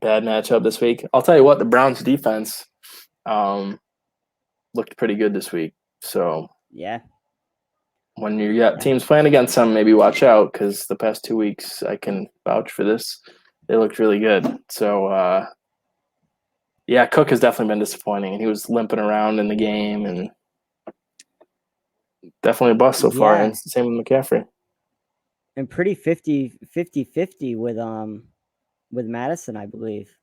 bad matchup this week. I'll tell you what, the Browns defense looked pretty good this week. So yeah, when you got teams playing against them, maybe watch out because the past 2 weeks, I can vouch for this. They looked really good. So yeah, Cook has definitely been disappointing, and he was limping around in the game, and definitely a bust so far. And same with McCaffrey. And pretty 50-50 with Madison, I believe.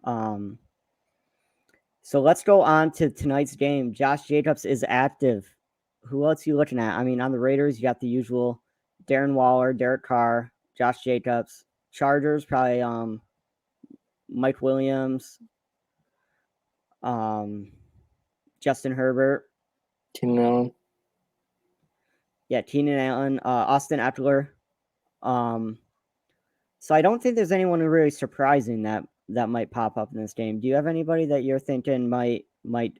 So let's go on to tonight's game. Josh Jacobs is active. Who else are you looking at? I mean, on the Raiders, you got the usual Darren Waller, Derek Carr, Josh Jacobs. Chargers, probably Mike Williams, Justin Herbert. Keenan Allen. Yeah, Keenan Allen, Austin Eckler. So I don't think there's anyone really surprising that might pop up in this game. Do you have anybody that you're thinking might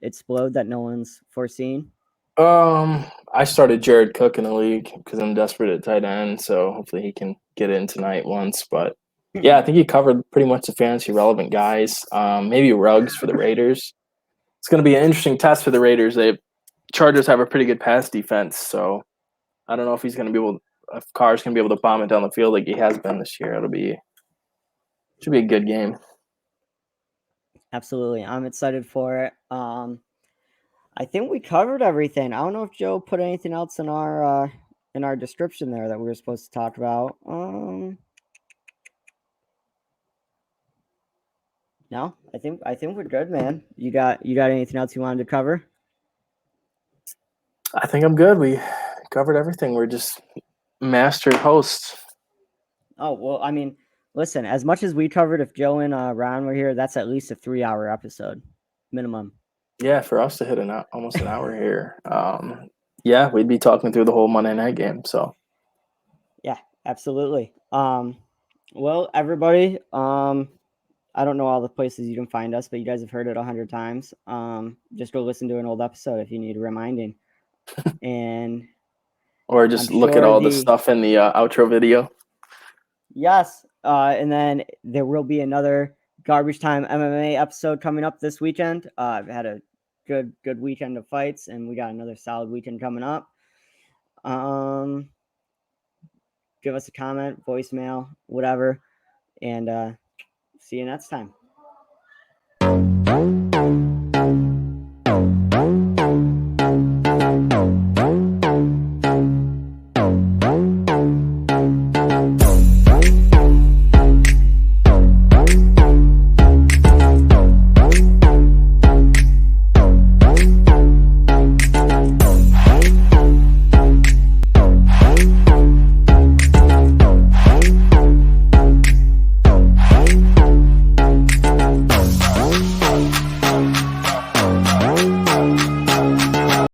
explode that no one's foreseen? I started Jared Cook in the league because I'm desperate at tight end, so hopefully he can get in tonight once. But yeah, I think he covered pretty much the fantasy relevant guys. Maybe Ruggs for the Raiders. It's going to be an interesting test for the Raiders. Chargers have a pretty good pass defense, so I don't know if he's going to be able. If Carr's going to be able to bomb it down the field like he has been this year. Should be a good game. Absolutely, I'm excited for it. I think we covered everything. I don't know if Joe put anything else in our description there that we were supposed to talk about. No, I think we're good, man. You got anything else you wanted to cover? I think I'm good. We covered everything. We're just master hosts. Oh well, I mean, listen. As much as we covered, if Joe and Ron were here, that's at least a 3-hour episode, minimum. Yeah, for us to hit almost an hour here. Yeah, we'd be talking through the whole Monday night game. So yeah, absolutely. Well, everybody, I don't know all the places you can find us, but you guys have heard it 100 times. Just go listen to an old episode if you need a reminding. And or just look at all the stuff in the outro video. Yes. And then there will be another Garbage Time MMA episode coming up this weekend. I've had a good weekend of fights, and we got another solid weekend coming up. Give us a comment, voicemail, whatever, and see you next time.